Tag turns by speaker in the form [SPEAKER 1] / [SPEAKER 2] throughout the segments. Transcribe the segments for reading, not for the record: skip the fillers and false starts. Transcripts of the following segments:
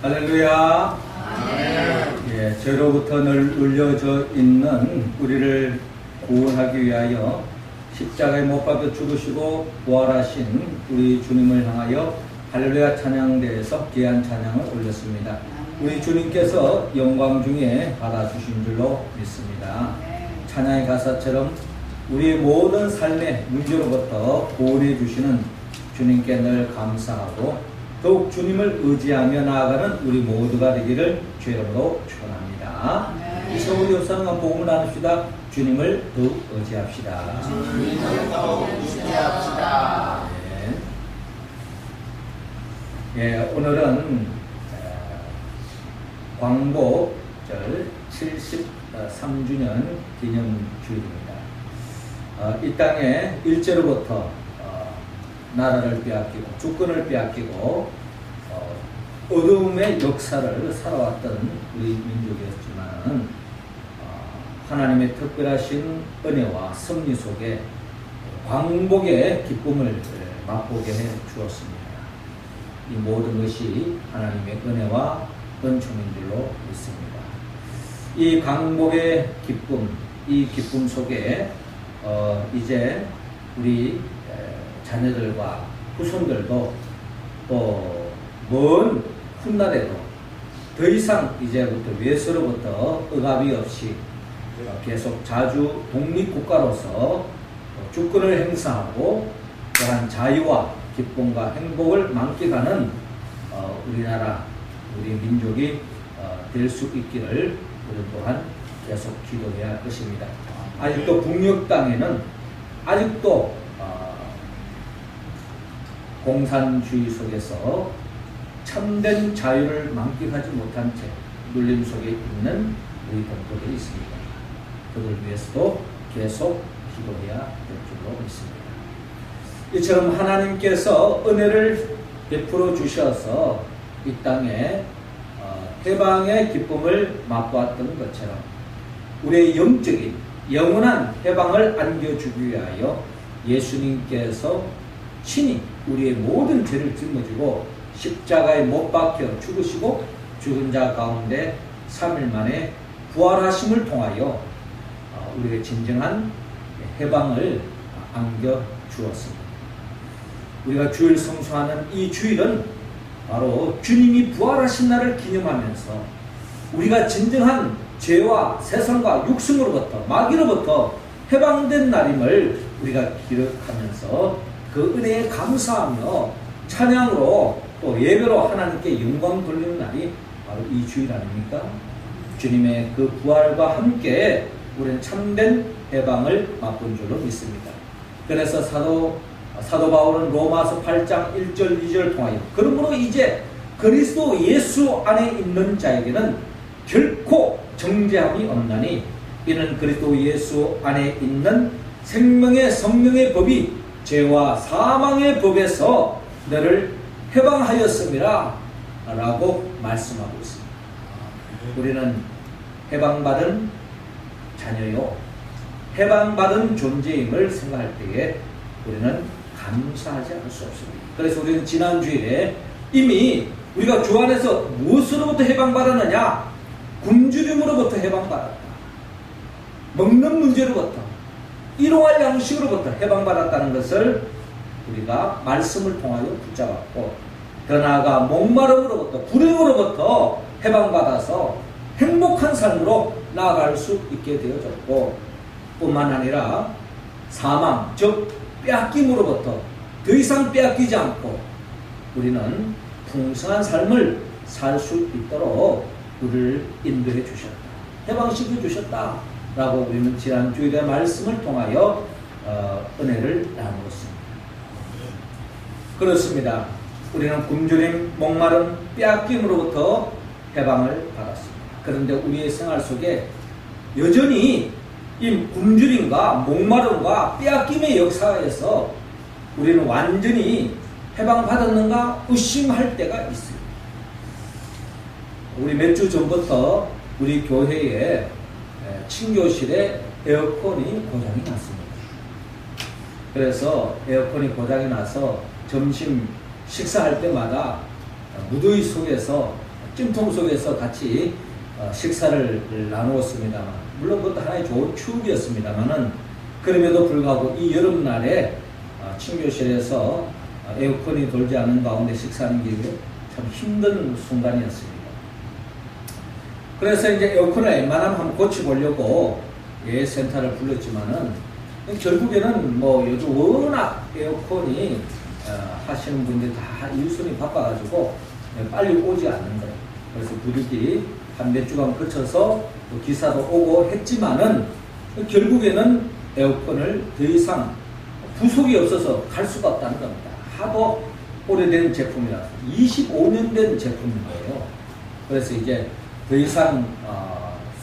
[SPEAKER 1] 할렐루야. 예, 죄로부터 늘 눌려져 있는 우리를 구원하기 위하여 십자가에 못 박혀 죽으시고 부활하신 우리 주님을 향하여 할렐루야 찬양대에서 귀한 찬양을 올렸습니다. 우리 주님께서 영광 중에 받아주신 줄로 믿습니다. 찬양의 가사처럼 우리의 모든 삶의 문제로부터 구원해 주시는 주님께 늘 감사하고 더욱 주님을 의지하며 나아가는 우리 모두가 되기를 주님으로 축원합니다. 이 서울 옆사람과 복음을 나눕시다. 주님을 더욱 의지합시다.
[SPEAKER 2] 주님을 더욱 의지합시다.
[SPEAKER 1] 예, 오늘은 광복절 73주년 기념주일입니다. 이 땅에 일제로부터 나라를 빼앗기고 주권을 빼앗기고 어두움의 역사를 살아왔던 우리 민족이었지만 하나님의 특별하신 은혜와 섭리 속에 광복의 기쁨을 맛보게 해 주었습니다. 이 모든 것이 하나님의 은혜와 은총인 줄로 믿습니다. 이 광복의 기쁨, 이 기쁨 속에 이제 우리 자녀들과 후손들도 또 먼 훗날에도 더 이상 이제부터 외세로부터 억압이 없이 계속 자주 독립국가로서 주권을 행사하고 또한 자유와 기쁨과 행복을 만끽하는 우리나라, 우리 민족이 될 수 있기를 우리 또한 계속 기도해야 할 것입니다. 아직도 북녘 땅에는 아직도 공산주의 속에서 참된 자유를 만끽하지 못한 채 눌림 속에 있는 우리 동포들이 있습니다. 그들 위해서도 계속 기도해야 될 줄로 믿습니다. 이처럼 하나님께서 은혜를 베풀어 주셔서 이 땅에 해방의 기쁨을 맛보았던 것처럼 우리의 영적인 영원한 해방을 안겨주기 위하여 예수님께서 친히 우리의 모든 죄를 짊어지고 십자가에 못 박혀 죽으시고 죽은 자 가운데 3일 만에 부활하심을 통하여 우리의 진정한 해방을 안겨주었습니다. 우리가 주일 성수하는 이 주일은 바로 주님이 부활하신 날을 기념하면서 우리가 진정한 죄와 세상과 육승으로부터 마귀로부터 해방된 날임을 우리가 기록하면서 그 은혜에 감사하며 찬양으로 또 예배로 하나님께 영광 돌리는 날이 바로 이 주일 아닙니까? 주님의 그 부활과 함께 우리는 참된 해방을 맛본 줄로 믿습니다. 그래서 사도 바울은 로마서 8장 1절 2절을 통하여 그러므로 이제 그리스도 예수 안에 있는 자에게는 결코 정죄함이 없나니 이는 그리스도 예수 안에 있는 생명의 성령의 법이 죄와 사망의 법에서 너를 해방하였음이라 라고 말씀하고 있습니다. 우리는 해방받은 자녀요 해방받은 존재임을 생각할 때에 우리는 감사하지 않을 수 없습니다. 그래서 우리는 지난 주일에 이미 우리가 주 안에서 무엇으로부터 해방받았느냐? 굶주림으로부터 해방받았다. 먹는 문제로부터 일용할 양식으로부터 해방받았다는 것을 우리가 말씀을 통하여 붙잡았고 더 나아가 목마름으로부터 불행으로부터 해방받아서 행복한 삶으로 나아갈 수 있게 되어졌고 뿐만 아니라 사망 즉 빼앗김으로부터 더 이상 빼앗기지 않고 우리는 풍성한 삶을 살 수 있도록 우리를 인도해 주셨다. 해방시켜 주셨다. 라고 우리는 지난 주일의 말씀을 통하여 은혜를 나누었습니다. 그렇습니다. 우리는 굶주림, 목마름, 빼앗김으로부터 해방을 받았습니다. 그런데 우리의 생활 속에 여전히 이 굶주림과 목마름과 빼앗김의 역사에서 우리는 완전히 해방받았는가 의심할 때가 있습니다. 우리 몇 주 전부터 우리 교회에 친교실에 에어컨이 고장이 났습니다. 그래서 에어컨이 고장이 나서 점심 식사할 때마다 무더위 속에서 찜통 속에서 같이 식사를 나누었습니다만, 물론 그것도 하나의 좋은 추억이었습니다만은, 그럼에도 불구하고 이 여름날에 친교실에서 에어컨이 돌지 않는 가운데 식사하는 게 참 힘든 순간이었습니다. 그래서 이제 에어컨을 웬만하면 한번 고쳐보려고 예센터를 불렀지만은, 결국에는 뭐 요즘 워낙 에어컨이 하시는 분들이 다 일손이 바빠가지고 빨리 오지 않는 거예요. 그래서 부득이 한 몇 주간 거쳐서 기사도 오고 했지만은, 결국에는 에어컨을 더 이상 부속이 없어서 갈 수가 없다는 겁니다. 하도 오래된 제품이라서 25년 된 제품인 거예요. 그래서 이제 더 이상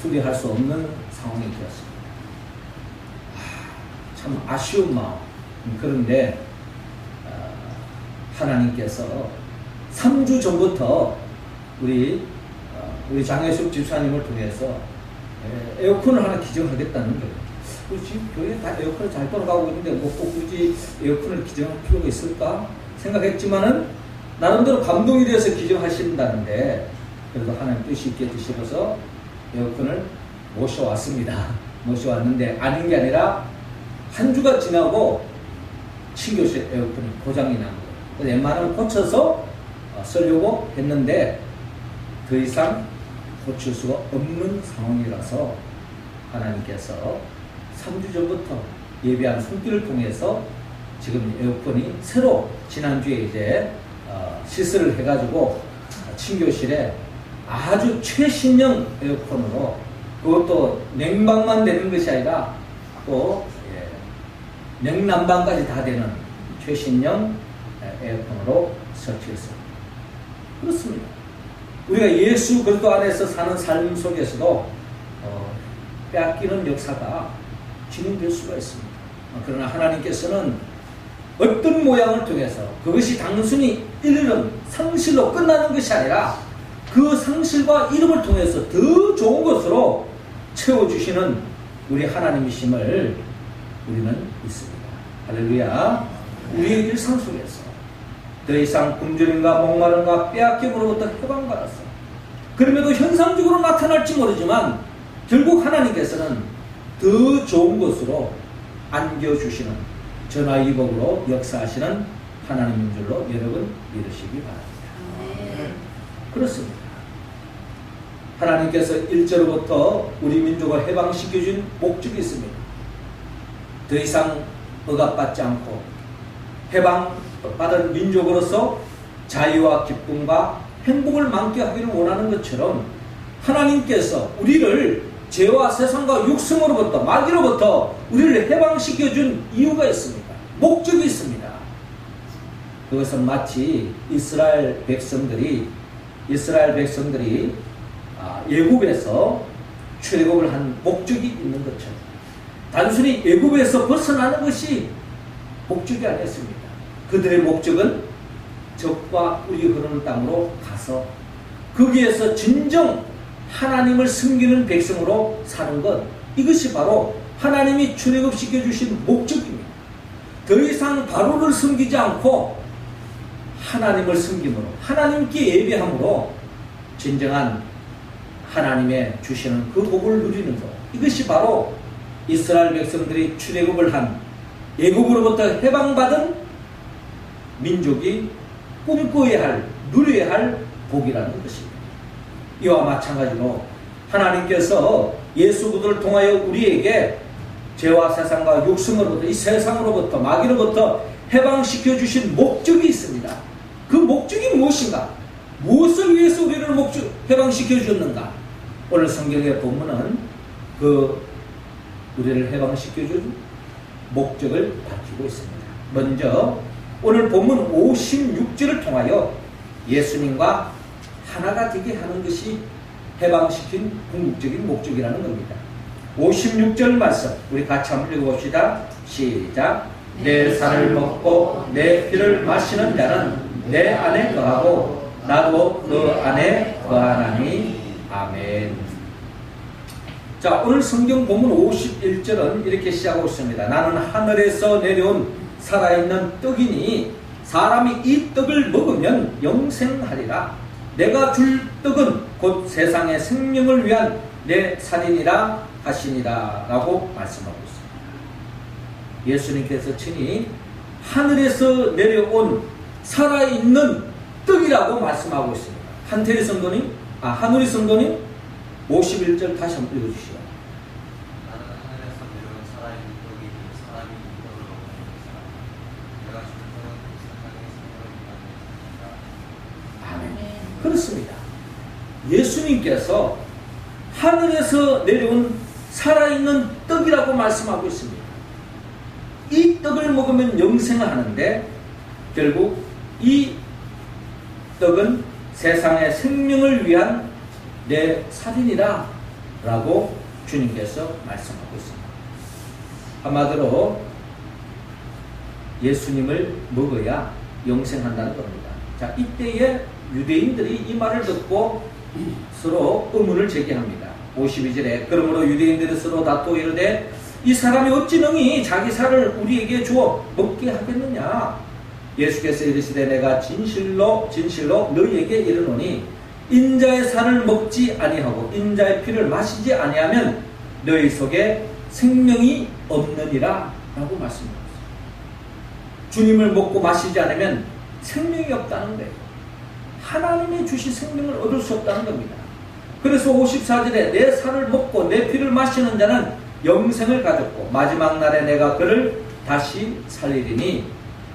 [SPEAKER 1] 수리할 수 없는 상황이 되었습니다. 참 아쉬운 마음. 그런데 하나님께서 3주 전부터 우리 장혜숙 집사님을 통해서 에어컨을 하나 기증하겠다는 거예요. 지금 교회에 다 에어컨을 잘 돌아가고 있는데 뭐 꼭 굳이 에어컨을 기증할 필요가 있을까 생각했지만은, 나름대로 감동이 되어서 기증하신다는데, 그래도 하나님 뜻이 있게 드시면서 에어컨을 모셔왔습니다. 모셔왔는데 아닌 게 아니라 한 주가 지나고 친교실 에어컨이 고장이 난 거예요. 웬만하면 고쳐서 쓰려고 했는데 더 이상 고칠 수가 없는 상황이라서 하나님께서 3주 전부터 예배한 손길을 통해서 지금 에어컨이 새로 지난주에 이제 시술을 해가지고 친교실에 아주 최신형 에어컨으로, 그것도 냉방만 되는 것이 아니라 또 냉난방까지 다 되는 최신형 에어컨으로 설치했습니다. 그렇습니다. 우리가 예수 그리스도 안에서 사는 삶 속에서도 빼앗기는 역사가 진행될 수가 있습니다. 그러나 하나님께서는 어떤 모양을 통해서 그것이 단순히 이르는 상실로 끝나는 것이 아니라 그 상실과 이름을 통해서 더 좋은 것으로 채워주시는 우리 하나님이심을 우리는 믿습니다. 할렐루야. 우리의 일상 속에서 더 이상 굶주림과 목마름과 빼앗김으로부터 해방받았어. 그럼에도 현상적으로 나타날지 모르지만 결국 하나님께서는 더 좋은 것으로 안겨주시는 전화위복으로 역사하시는 하나님인 줄로 여러분 믿으시기 바랍니다. 그렇습니다. 하나님께서 1절부터 우리 민족을 해방시켜준 목적이 있습니다. 더 이상 억압받지 않고 해방받은 민족으로서 자유와 기쁨과 행복을 만끽하기를 원하는 것처럼 하나님께서 우리를 죄와 세상과 육성으로부터 마귀로부터 우리를 해방시켜준 이유가 있습니다. 목적이 있습니다. 그것은 마치 이스라엘 백성들이 애굽에서 출애굽을 한 목적이 있는 것처럼 단순히 애굽에서 벗어나는 것이 목적이 아니었습니다. 그들의 목적은 적과 꿀이 흐르는 땅으로 가서 거기에서 진정 하나님을 섬기는 백성으로 사는 것, 이것이 바로 하나님이 출애굽시켜 주신 목적입니다. 더 이상 바로를 섬기지 않고 하나님을 섬김으로, 하나님께 예배함으로 진정한 하나님의 주시는 그 복을 누리는 것, 이것이 바로 이스라엘 백성들이 출애굽을 한 애굽으로부터 해방받은 민족이 꿈꿔야 할, 누려야 할 복이라는 것입니다. 이와 마찬가지로 하나님께서 예수 그리스도를 통하여 우리에게 죄와 세상과 육성으로부터, 이 세상으로부터 마귀로부터 해방시켜 주신 목적이 있습니다. 그 목적이 무엇인가? 무엇을 위해서 우리를 해방시켜 주셨는가? 오늘 성경의 본문은 그 우리를 해방시켜 준 목적을 밝히고 있습니다. 먼저 오늘 본문 56절을 통하여 예수님과 하나가 되게 하는 것이 해방시킨 궁극적인 목적이라는 겁니다. 56절 말씀 우리 같이 한번 읽어봅시다. 시작. 내 살을 먹고 내 피를 마시는 자는 내 안에 거하고 나도 그 안에 거하나니. 아멘. 자, 오늘 성경 본문 51절은 이렇게 시작하고 있습니다. 나는 하늘에서 내려온 살아있는 떡이니 사람이 이 떡을 먹으면 영생하리라. 내가 줄 떡은 곧 세상의 생명을 위한 내 살이니라 하시니라 라고 말씀하고 있습니다. 예수님께서 친히 하늘에서 내려온 살아있는 떡이라고 말씀하고 있습니다. 한태리 성도님, 한우리 성도님 51절 다시 한번 읽어주시죠.
[SPEAKER 3] 나는 하늘에서 내려온 살아있는 떡이 사람이 이 떡을 먹는 것이라. 내가 줄 떡은 세상의 생명을 위한 내 살이니라.
[SPEAKER 1] 아멘. 그렇습니다. 예수님께서 하늘에서 내려온 살아있는 떡이라고 말씀하고 있습니다. 이 떡을 먹으면 영생을 하는데 결국 이 떡은 세상의 생명을 위한 내 살이니라 라고 주님께서 말씀하고 있습니다. 한마디로 예수님을 먹어야 영생한다는 겁니다. 자, 이때에 유대인들이 이 말을 듣고 서로 의문을 제기합니다. 52절에 그러므로 유대인들이 서로 다투어 이르되 이 사람이 어찌 능히 자기 살을 우리에게 주어 먹게 하겠느냐. 예수께서 이르시되 내가 진실로 너희에게 이르노니 인자의 살을 먹지 아니하고 인자의 피를 마시지 아니하면 너희 속에 생명이 없느니라 라고 말씀하셨어요. 주님을 먹고 마시지 않으면 생명이 없다는 거예요. 하나님이 주신 생명을 얻을 수 없다는 겁니다. 그래서 54절에 내 살을 먹고 내 피를 마시는 자는 영생을 가졌고 마지막 날에 내가 그를 다시 살리리니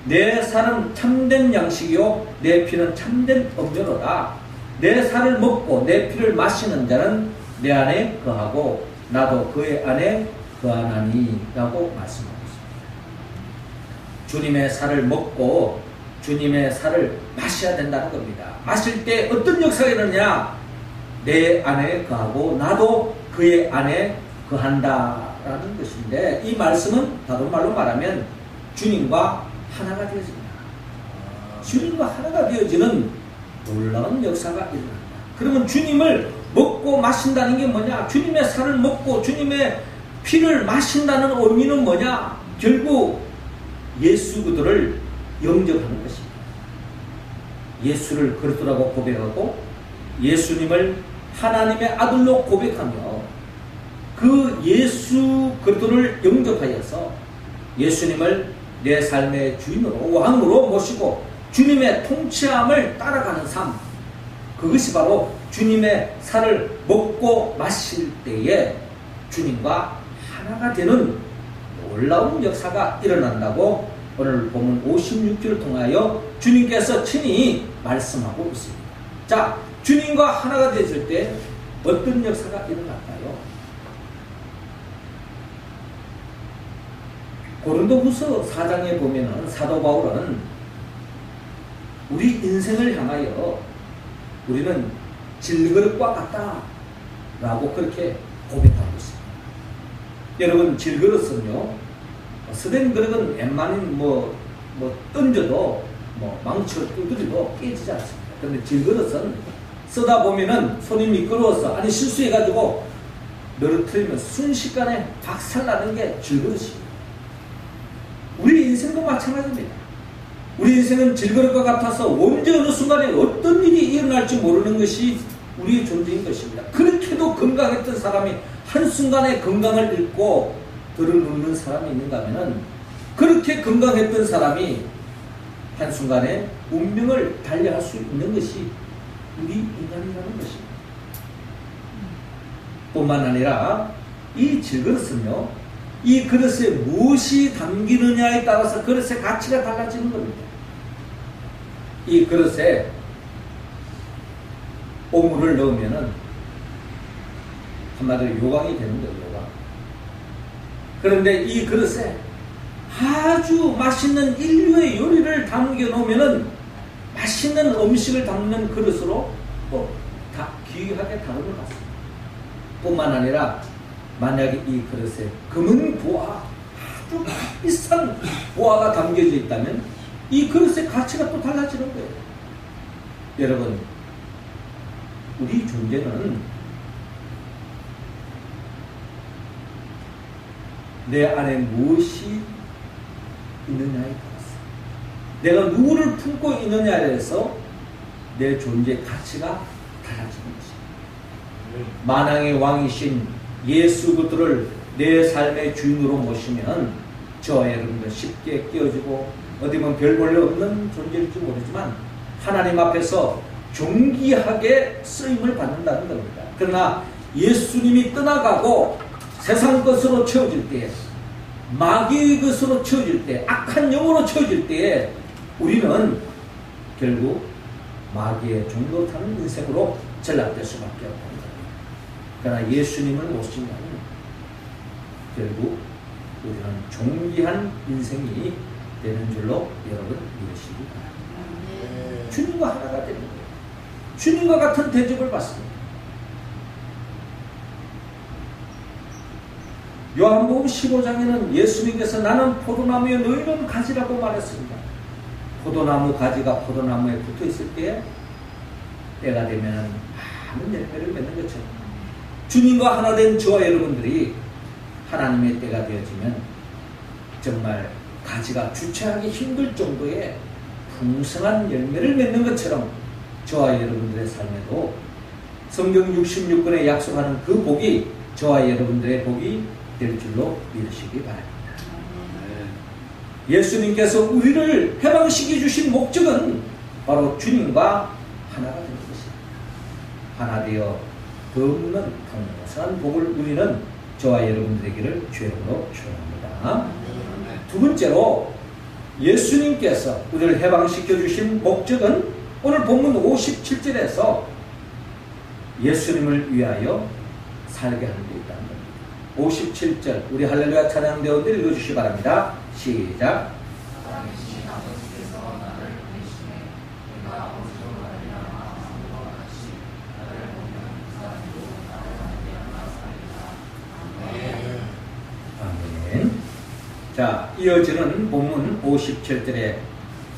[SPEAKER 1] 내 살은 참된 양식이요 내 피는 참된 음료로다. 내 살을 먹고 내 피를 마시는 자는 내 안에 거하고 나도 그의 안에 거하나니 라고 말씀하고 있습니다. 주님의 살을 먹고 주님의 살을 마셔야 된다는 겁니다. 마실 때 어떤 역사가 일어나냐? 내 안에 거하고 나도 그의 안에 거한다라는 것인데 이 말씀은 다른 말로 말하면 주님과 하나가 되어집니다. 주님과 하나가 되어지는 놀라운 역사가 일어납니다. 그러면 주님을 먹고 마신다는 게 뭐냐? 주님의 살을 먹고 주님의 피를 마신다는 의미는 뭐냐? 결국 예수 그들을 영접하는 것입니다. 예수를 그리스도라고 고백하고 예수님을 하나님의 아들로 고백하며 그 예수 그리스도를 영접하여서 예수님을 내 삶의 주인으로 왕으로 모시고 주님의 통치함을 따라가는 삶, 그것이 바로 주님의 살을 먹고 마실 때에 주님과 하나가 되는 놀라운 역사가 일어난다고 오늘 본문 56절을 통하여 주님께서 친히 말씀하고 있습니다. 자, 주님과 하나가 되었을 때 어떤 역사가 일어날까요? 고린도후서 4장에 보면은 사도 바울은 우리 인생을 향하여 우리는 질그릇과 같다 라고 그렇게 고백하고 있습니다. 여러분, 질그릇은요 스된 그릇은 웬만한 던져도 망치로 두드려도 깨지지 않습니다. 그런데 질그릇은 쓰다 보면은 손이 미끄러워서 실수해가지고 늘어뜨리면 순식간에 박살나는 게 질그릇입니다. 우리 인생도 마찬가지입니다. 우리 인생은 질그릇과 같아서 언제 어느 순간에 어떤 일이 일어날지 모르는 것이 우리의 존재인 것입니다. 그렇게도 건강했던 사람이 한순간에 건강을 잃고 들어눕는 사람이 있는가 하면은 그렇게 건강했던 사람이 한순간에 운명을 달리할 수 있는 것이 우리 인간이라는 것입니다. 뿐만 아니라 이 질그릇은요, 이 그릇에 무엇이 담기느냐에 따라서 그릇의 가치가 달라지는 겁니다. 이 그릇에 오물을 넣으면은 한마디로 요강이 되는 거예요, 요강. 그런데 이 그릇에 아주 맛있는 인류의 요리를 담겨 놓으면은 맛있는 음식을 담는 그릇으로 또 다 귀하게 다루는 것 같습니다. 뿐만 아니라 만약에 이 그릇에 금은 보화, 아주 비싼 보화가 담겨져 있다면 이 그릇의 가치가 또 달라지는 거예요. 여러분, 우리 존재는 내 안에 무엇이 있느냐에 따라서, 내가 누구를 품고 있느냐에 대해서 내 존재의 가치가 달라지는 것입니다. 만왕의 왕이신 예수 그리스도를 내 삶의 주인으로 모시면 저와 여러분들 쉽게 끼어지고 어디 보면 별 볼일 없는 존재일지 모르지만 하나님 앞에서 존귀하게 쓰임을 받는다는 겁니다. 그러나 예수님이 떠나가고 세상 것으로 채워질 때에, 마귀의 것으로 채워질 때, 악한 영으로 채워질 때에 우리는 결국 마귀의 종로 타는 인생으로 전락될 수밖에 없습니다. 그러나 예수님을 모시면 결국 우리는 존귀한 인생이 되는 줄로 여러분 믿으시기 바랍니다. 주님과 하나가 되는 거예요. 주님과 같은 대접을 받습니다. 요한복음 15장에는 예수님께서 나는 포도나무에 너희는 가지라고 말했습니다. 포도나무 가지가 포도나무에 붙어 있을 때에 때가 되면 많은 열매를 맺는 것처럼 주님과 하나 된 저와 여러분들이 하나님의 때가 되어지면 정말 가지가 주체하기 힘들 정도의 풍성한 열매를 맺는 것처럼 저와 여러분들의 삶에도 성경 66권에 약속하는 그 복이 저와 여러분들의 복이 될 줄로 믿으시기 바랍니다. 예수님께서 우리를 해방시켜 주신 목적은 바로 주님과 하나가 되는 것입니다. 하나 되어 더없는 풍성한 복을 누리는 저와 여러분들에게를 주님으로 축원합니다. 두 번째로 예수님께서 우리를 해방시켜 주신 목적은 오늘 본문 57절에서 예수님을 위하여 살게 하는 데 있다는 겁니다. 57절 우리 할렐루야 찬양 대원들 읽어주시기 바랍니다. 시작. 아멘. 자, 이어지는 본문 57절에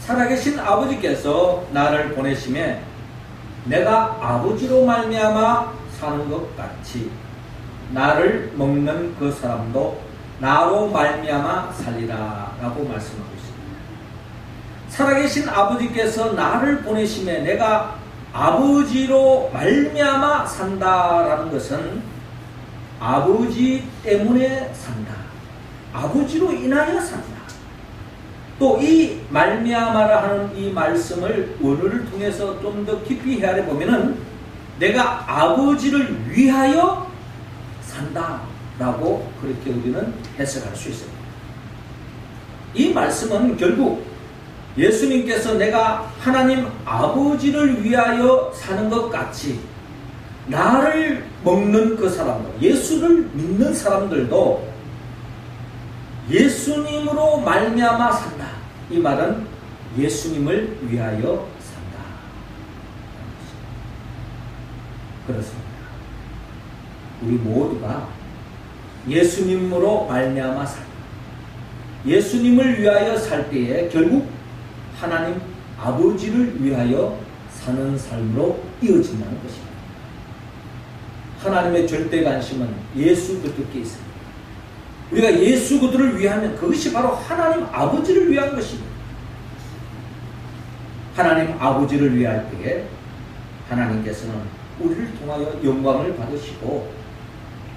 [SPEAKER 1] 살아계신 아버지께서 나를 보내심에 내가 아버지로 말미암아 사는 것 같이 나를 먹는 그 사람도 나로 말미암아 살리라 라고 말씀하고 있습니다. 살아계신 아버지께서 나를 보내심에 내가 아버지로 말미암아 산다라는 것은 아버지 때문에 산다, 아버지로 인하여 산다. 또 이 말미암아라 하는 이 말씀을 원어를 통해서 좀 더 깊이 헤아려 보면은 내가 아버지를 위하여 산다라고 그렇게 우리는 해석할 수 있습니다. 이 말씀은 결국 예수님께서 내가 하나님 아버지를 위하여 사는 것 같이 나를 먹는 그 사람들, 예수를 믿는 사람들도 예수님으로 말미암아 산다. 이 말은 예수님을 위하여 산다. 그렇습니다. 우리 모두가 예수님으로 말미암아 산다. 예수님을 위하여 살 때에 결국 하나님 아버지를 위하여 사는 삶으로 이어진다는 것입니다. 하나님의 절대 관심은 예수 그리스도께 있습니다. 우리가 예수 그리스도를 위하면 그것이 바로 하나님 아버지를 위한 것입니다. 하나님 아버지를 위할 때에 하나님께서는 우리를 통하여 영광을 받으시고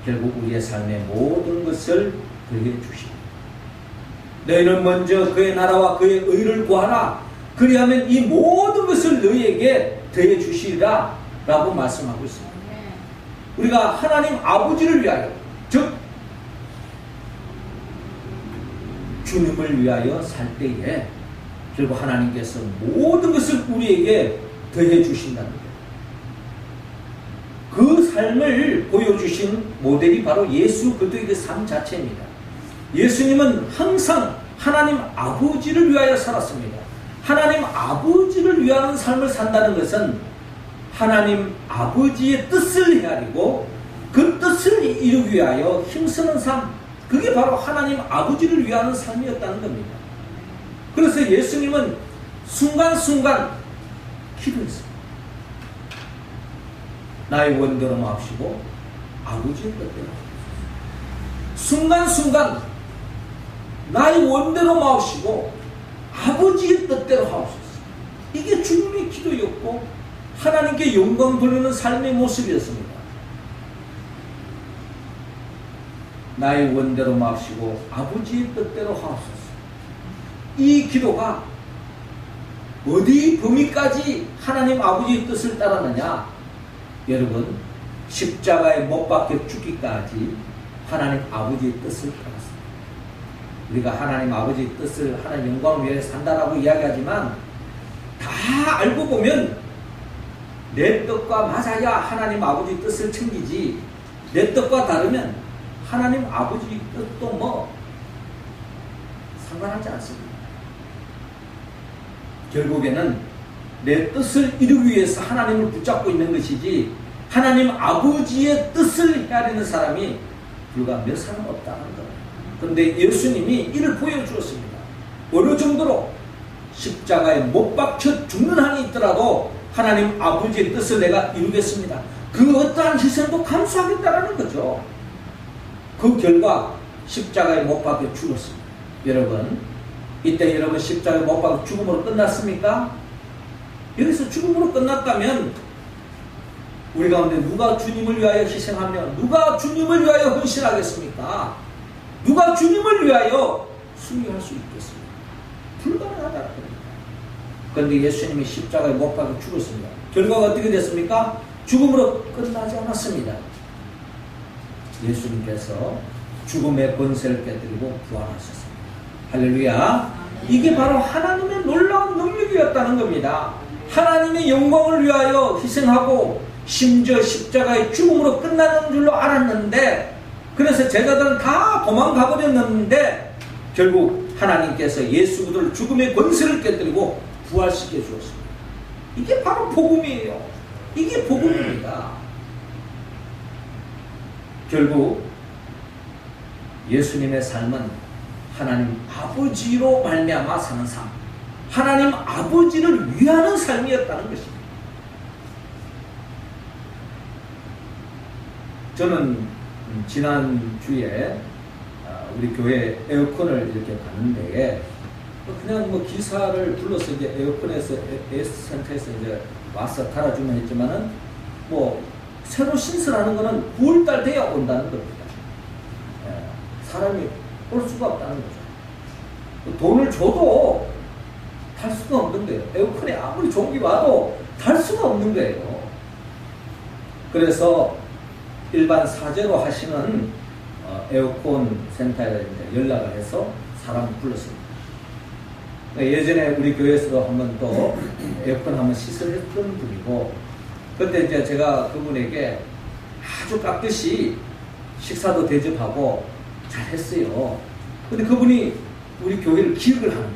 [SPEAKER 1] 결국 우리의 삶의 모든 것을 더해 주십니다. 너희는 먼저 그의 나라와 그의 의를 구하라. 그리하면 이 모든 것을 너희에게 더해 주시리라 라고 말씀하고 있습니다. 우리가 하나님 아버지를 위하여, 즉 주님을 위하여 살 때에 결국 하나님께서 모든 것을 우리에게 더해 주신다는 거예요. 그 삶을 보여주신 모델이 바로 예수 그리스도의 삶 자체입니다. 예수님은 항상 하나님 아버지를 위하여 살았습니다. 하나님 아버지를 위하는 삶을 산다는 것은 하나님 아버지의 뜻을 헤아리고 그 뜻을 이루기 위하여 힘쓰는 삶, 그게 바로 하나님 아버지를 위하는 삶이었다는 겁니다. 그래서 예수님은 순간순간 기도했습니다. 나의 원대로 마옵시고 아버지의 뜻대로 순간순간 나의 원대로 마옵시고 아버지의 뜻대로 하옵소서. 이게 주님의 기도였고 하나님께 영광 돌리는 삶의 모습이었습니다. 나의 원대로 마시고 아버지의 뜻대로 하옵소서. 이 기도가 어디 범위까지 하나님 아버지의 뜻을 따르느냐? 여러분, 십자가에 못 박혀 죽기까지 하나님 아버지의 뜻을 따랐습니다. 우리가 하나님 아버지의 뜻을 하나님 영광을 위해 산다라고 이야기하지만 다 알고 보면 내 뜻과 맞아야 하나님 아버지의 뜻을 챙기지, 내 뜻과 다르면 하나님 아버지의 뜻도 뭐 상관하지 않습니다. 결국에는 내 뜻을 이루기 위해서 하나님을 붙잡고 있는 것이지 하나님 아버지의 뜻을 헤아리는 사람이 불과 몇 사람 없다는 거예요. 그런데 예수님이 이를 보여주었습니다. 어느 정도로 십자가에 못 박혀 죽는 한이 있더라도 하나님 아버지의 뜻을 내가 이루겠습니다. 그 어떠한 희생도 감수하겠다라는 거죠. 그 결과 십자가에 못 박혀 죽었습니다. 여러분, 이때 여러분 십자가에 못 박혀 죽음으로 끝났습니까? 여기서 죽음으로 끝났다면 우리 가운데 누가 주님을 위하여 희생하며 누가 주님을 위하여 헌신하겠습니까? 누가 주님을 위하여 순교할 수 있겠습니까? 불가능하다는 겁니다. 그런데 예수님이 십자가에 못 박혀 죽었습니다. 결과가 어떻게 됐습니까? 죽음으로 끝나지 않았습니다. 예수님께서 죽음의 권세를 깨뜨리고 부활하셨습니다. 할렐루야. 이게 바로 하나님의 놀라운 능력이었다는 겁니다. 하나님의 영광을 위하여 희생하고 심지어 십자가의 죽음으로 끝나는 줄로 알았는데, 그래서 제자들은 다 도망가 버렸는데 결국 하나님께서 예수 그리스도를 죽음의 권세를 깨뜨리고 부활시켜 주었습니다. 이게 바로 복음이에요. 이게 복음입니다. 결국 예수님의 삶은 하나님 아버지로 말미암아 사는 삶, 하나님 아버지를 위하는 삶이었다는 것입니다. 저는 지난주에 우리 교회 에어컨을 이렇게 봤는데 그냥 뭐 기사를 불러서 이제 에어컨에서 에어센터에서 이제 와서 갈아주면 했지만은 뭐 새로 신설하는 거는 9월달 돼야 온다는 겁니다. 사람이 올 수가 없다는 거죠. 돈을 줘도 탈 수가 없는 거예요. 에어컨에 아무리 좋은 게 와도 탈 수가 없는 거예요. 그래서 일반 사제로 하시는 에어컨 센터에 연락을 해서 사람을 불렀습니다. 예전에 우리 교회에서도 한 번 또 에어컨 한번 시설했던 분이고, 그때 이제 제가 그분에게 아주 깍듯이 식사도 대접하고 잘 했어요. 근데 그분이 우리 교회를 기억을 하는 거예요.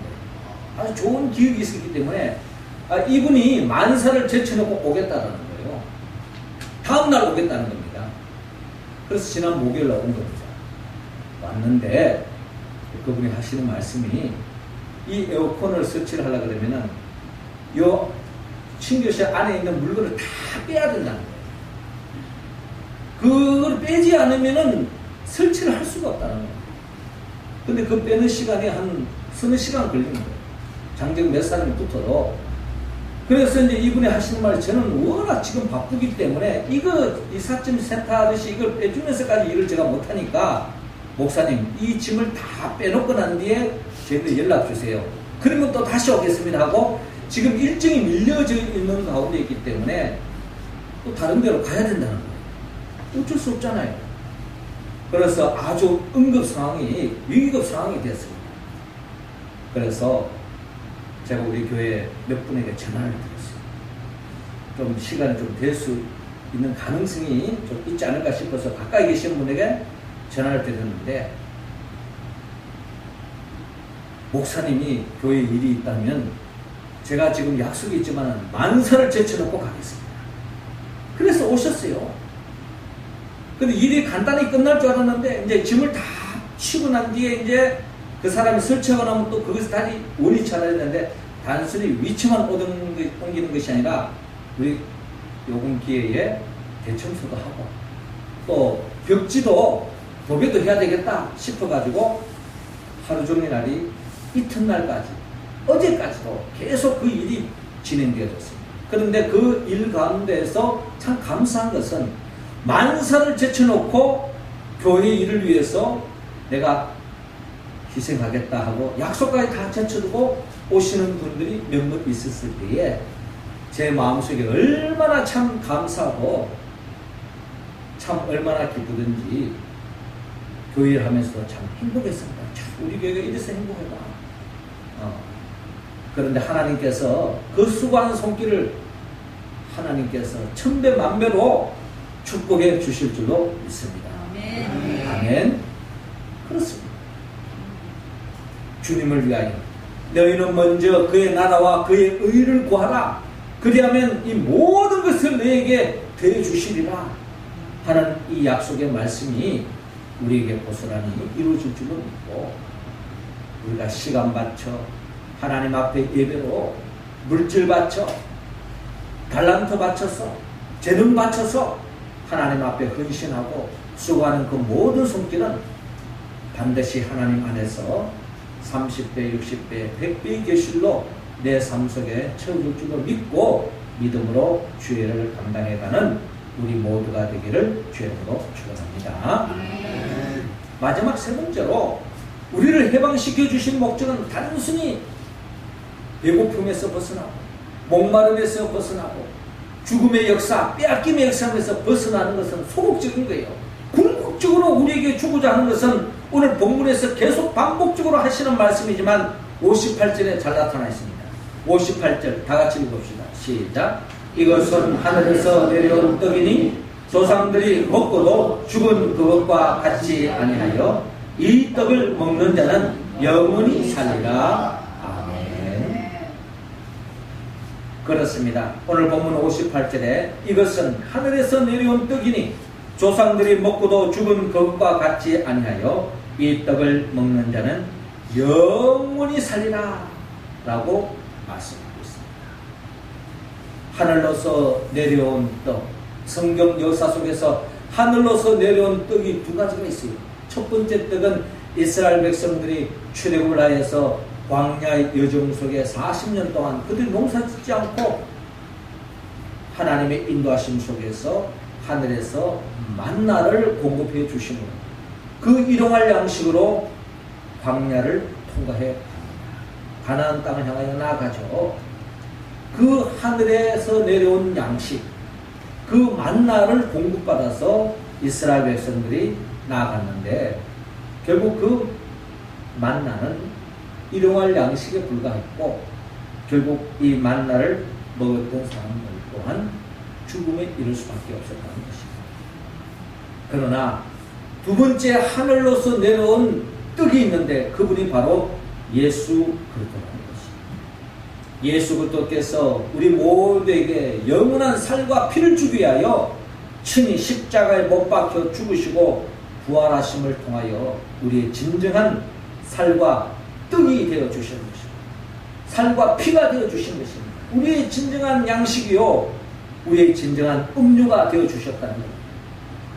[SPEAKER 1] 아주 좋은 기억이 있었기 때문에 이분이 만사를 제쳐놓고 오겠다는 거예요. 다음날 오겠다는 겁니다. 그래서 지난 목요일날 온 겁니다. 왔는데 그분이 하시는 말씀이, 이 에어컨을 설치를 하려고 그러면은 요 친교실 안에 있는 물건을 다 빼야 된다는 거예요. 그걸 빼지 않으면은 설치를 할 수가 없다는 거예요. 근데 그 빼는 시간이 한 서너 시간 걸리는 거예요. 장정 몇 사람이 붙어도. 그래서 이제 이분이 하시는 말이, 저는 워낙 지금 바쁘기 때문에 이거 이삿짐 센터 아저씨 이걸 빼주면서까지 일을 제가 못하니까 목사님 이 짐을 다 빼놓고 난 뒤에 저희들 연락 주세요. 그러면 또 다시 오겠습니다 하고, 지금 일정이 밀려져 있는 가운데 있기 때문에 또 다른 데로 가야 된다는 거예요. 어쩔 수 없잖아요. 그래서 아주 응급 상황이, 위기급 상황이 됐습니다. 그래서 제가 우리 교회 몇 분에게 전화를 드렸어요. 좀 시간이 좀 될 수 있는 가능성이 좀 있지 않을까 싶어서 가까이 계신 분에게 전화를 드렸는데, 목사님이 교회에 일이 있다면 제가 지금 약속이 있지만 만사를 제쳐놓고 가겠습니다. 그래서 오셨어요. 근데 일이 간단히 끝날 줄 알았는데 이제 짐을 다 치고 난 뒤에 이제 그 사람이 설치하고 나면 또 그것을 다시 원위치 하려 했는데, 단순히 위치만 옮기는 것이 아니라 우리 요금 기회에 대청소도 하고 또 벽지도 도배도 해야 되겠다 싶어가지고 하루 종일 날이 이튿날까지, 어제까지도 계속 그 일이 진행되어졌습니다. 그런데 그 일 가운데에서 참 감사한 것은 만사를 제쳐놓고 교회 일을 위해서 내가 희생하겠다 하고 약속까지 다 제쳐두고 오시는 분들이 몇몇 있었을 때에 제 마음속에 얼마나 참 감사하고 참 얼마나 기쁘든지 교회 일 하면서도 참 행복했습니다. 참 우리 교회가 이래서 행복하다. 그런데 하나님께서 그 수고하는 손길을 하나님께서 천배 만배로 축복해 주실 줄로 믿습니다.
[SPEAKER 2] 아멘.
[SPEAKER 1] 아멘. 그렇습니다. 주님을 위하여 너희는 먼저 그의 나라와 그의 의를 구하라. 그리하면 이 모든 것을 너에게 더해 주시리라 하는 이 약속의 말씀이 우리에게 고스란히 이루어질 줄로 믿고 우리가 시간 바쳐 하나님 앞에 예배로 물질 바쳐 달란트 바쳐서 재능 바쳐서 하나님 앞에 헌신하고 수고하는 그 모든 손길은 반드시 하나님 안에서 30배, 60배, 100배의 계실로 내 삶 속에 채워줄 줄로 믿고 믿음으로 주의를 감당해가는 우리 모두가 되기를 주의로 축원합니다. 마지막 세 번째로 우리를 해방시켜 주신 목적은 단순히 배고픔에서 벗어나고 목마름에서 벗어나고 죽음의 역사, 빼앗김의 역사에서 벗어나는 것은 소극적인 거예요. 궁극적으로 우리에게 주고자 하는 것은 오늘 본문에서 계속 반복적으로 하시는 말씀이지만 58절에 잘 나타나 있습니다. 58절 다 같이 읽읍시다. 시작. 이것은 하늘에서 내려온 떡이니 조상들이 먹고도 죽은 그것과 같지 아니하여 이 떡을 먹는 자는 영원히 살리라. 아멘. 그렇습니다. 오늘 본문 58절에 이것은 하늘에서 내려온 떡이니 조상들이 먹고도 죽은 그것과 같지 아니하여 이 떡을 먹는 자는 영원히 살리라 라고 말씀하고 있습니다. 하늘로서 내려온 떡, 성경 역사 속에서 하늘로서 내려온 떡이 두 가지가 있어요. 첫 번째 떡은 이스라엘 백성들이 출애굽을 하여서 광야의 여정 속에 40년 동안 그들이 농사 짓지 않고 하나님의 인도하심 속에서 하늘에서 만나를 공급해 주시는 그 일용할 양식으로 광야를 통과해 가나안 땅을 향하여 나아가죠. 그 하늘에서 내려온 양식, 그 만나를 공급받아서 이스라엘 백성들이 나아갔는데 결국 그 만나는 일용할 양식에 불과했고 결국 이 만나를 먹었던 사람들 또한 죽음에 이를 수밖에 없었다는 것입니다. 그러나 두 번째 하늘로서 내려온 떡이 있는데 그분이 바로 예수 그리스도라는 것입니다. 예수 그리스도께서 우리 모두에게 영원한 살과 피를 주기 위하여 친히 십자가에 못 박혀 죽으시고 부활하심을 통하여 우리의 진정한 살과 떡이 되어 주시는 것입니다. 살과 피가 되어 주신 것입니다. 우리의 진정한 양식이요 우리의 진정한 음료가 되어 주셨다는 것.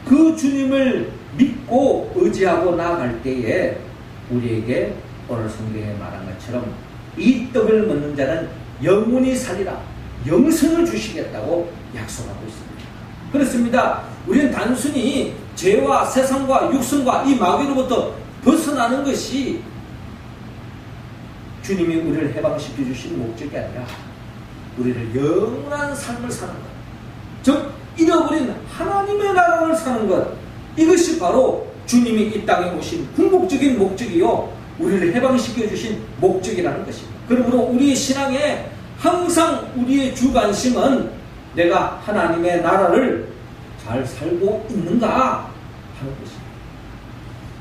[SPEAKER 1] 그 주님을 믿고 의지하고 나아갈 때에 우리에게 오늘 성경에 말한 것처럼 이 떡을 먹는 자는 영원히 살리라, 영생을 주시겠다고 약속하고 있습니다. 그렇습니다. 우리는 단순히 죄와 세상과 육성과 이 마귀로부터 벗어나는 것이 주님이 우리를 해방시켜 주신 목적이 아니라 우리를 영원한 삶을 사는 것, 즉 잃어버린 하나님의 나라를 사는 것, 이것이 바로 주님이 이 땅에 오신 궁극적인 목적이요 우리를 해방시켜 주신 목적이라는 것입니다. 그러므로 우리의 신앙에 항상 우리의 주관심은 내가 하나님의 나라를 잘 살고 있는가 하는 것입니다.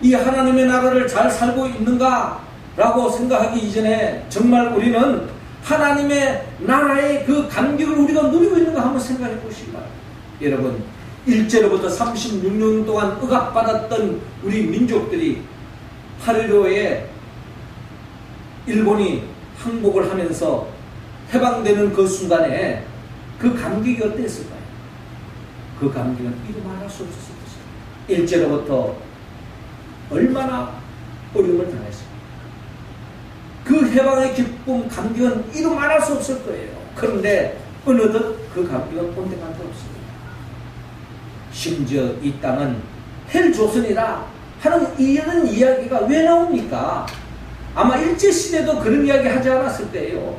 [SPEAKER 1] 이 하나님의 나라를 잘 살고 있는가 라고 생각하기 이전에 정말 우리는 하나님의 나라의 그 감격을 우리가 누리고 있는가 한번 생각해 보시기 바랍니다. 여러분, 일제로부터 36년 동안 억압받았던 우리 민족들이 8.15에 일본이 항복을 하면서 해방되는 그 순간에 그 감격이 어땠을까요? 그 감격은 이루 말할 수 없었을 것입니다. 일제로부터 얼마나 어려움을 당했습니까? 그 해방의 기쁨, 감격은 이루 말할 수 없을 거예요. 그런데 어느덧 그 감격은 온데간데 없습니다. 심지어 이 땅은 헬조선이라 하는 이런 이야기가 왜 나옵니까? 아마 일제시대도 그런 이야기 하지 않았을 때예요.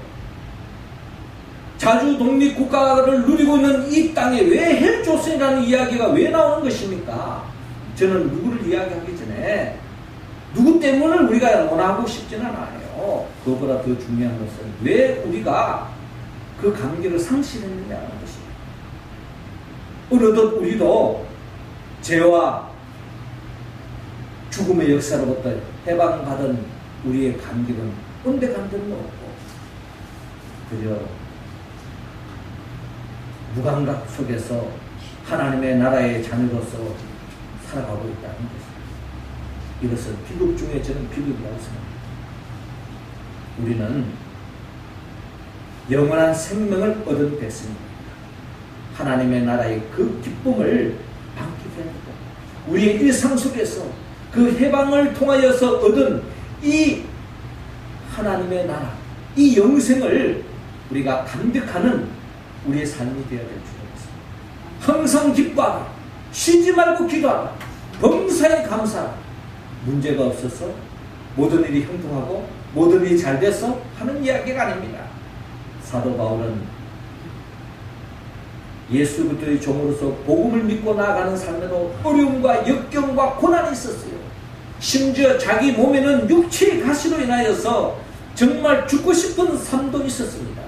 [SPEAKER 1] 자주 독립국가를 누리고 있는 이 땅에 왜 헬조선이라는 이야기가 왜 나오는 것입니까? 저는 누구를 이야기하기 전에 누구 때문을 우리가 원하고 싶지는 않아요. 그거보다 더 중요한 것은 왜 우리가 그 감격을 상실했느냐는 것입니다. 어느덧 우리도 죄와 죽음의 역사로부터 해방받은 우리의 감격은 온데간데는 없고 그저 무감각 속에서 하나님의 나라의 자녀로서 살아가고 있다는 것입니다. 이것은 비극 중에 저는 비극이라고 생각합니다. 우리는 영원한 생명을 얻은 백성입니다. 하나님의 나라의 그 기쁨을 만끽해야 합니다. 우리의 일상 속에서 그 해방을 통하여서 얻은 이 하나님의 나라, 이 영생을 우리가 감격하는 우리의 삶이 되어야 될 줄 알았습니다. 항상 기뻐하라, 쉬지 말고 기도하라, 범사에 감사하라. 문제가 없어서 모든 일이 형통하고 모든 일이 잘 돼서 하는 이야기가 아닙니다. 사도 바울은 예수 그리스도의 종으로서 복음을 믿고 나아가는 삶에도 어려움과 역경과 고난이 있었어요. 심지어 자기 몸에는 육체의 가시로 인하여서 정말 죽고 싶은 삶도 있었습니다.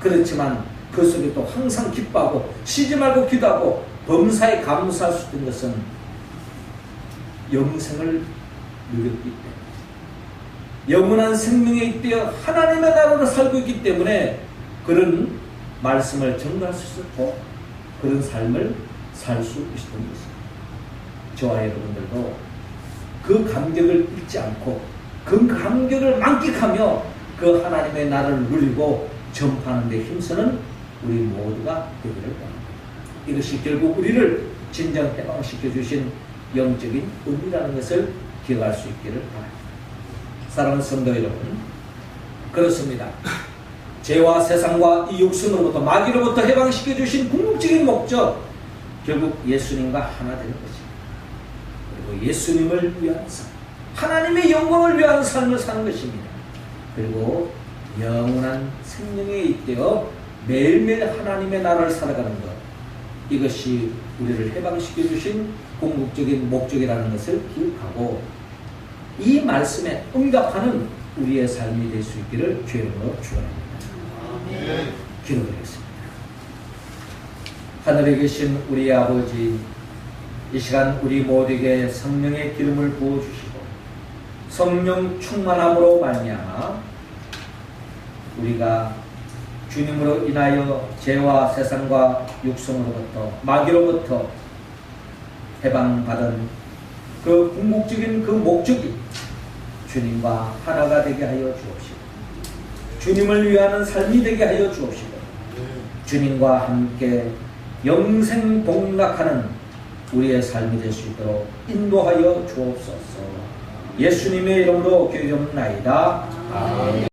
[SPEAKER 1] 그렇지만 그 속에도 항상 기뻐하고 쉬지 말고 기도하고 범사에 감사할 수 있는 것은 영생을 누렸기 때문에 영원한 생명에 있되어 하나님의 나라로 살고 있기 때문에 그런 말씀을 전달할 수 있었고 그런 삶을 살 수 있었던 것입니다. 저와 여러분들도 그 감격을 잊지 않고 그 감격을 만끽하며 그 하나님의 나라를 누리고 전파하는 데 힘쓰는 우리 모두가 되기를 바랍니다. 이것이 결국 우리를 진정 해방시켜 주신 영적인 의미라는 것을 기억할 수 있기를 바랍니다. 사랑하는 성도 여러분, 그렇습니다. 죄와 세상과 이 육신으로부터 마귀로부터 해방시켜 주신 궁극적인 목적, 결국 예수님과 하나 되는 것입니다. 그리고 예수님을 위한 삶, 하나님의 영광을 위한 삶을 사는 것입니다. 그리고 영원한 생명에 있되어 매일매일 하나님의 나라를 살아가는 것, 이것이 우리를 해방시켜 주신 궁극적인 목적이라는 것을 기억하고 이 말씀에 응답하는 우리의 삶이 될 수 있기를 주의 이름으로 축원합니다. 기도드리겠습니다. 하늘에 계신 우리 아버지, 이 시간 우리 모두에게 성령의 기름을 부어주시고 성령 충만함으로 말미암아 우리가 주님으로 인하여 죄와 세상과 육성으로부터 마귀로부터 해방받은 그 궁극적인 그 목적이 주님과 하나가 되게 하여 주옵시고 주님을 위하는 삶이 되게 하여 주옵시고 주님과 함께 영생 동락하는 우리의 삶이 될 수 있도록 인도하여 주옵소서. 예수님의 이름으로 기도하옵나이다. 아멘.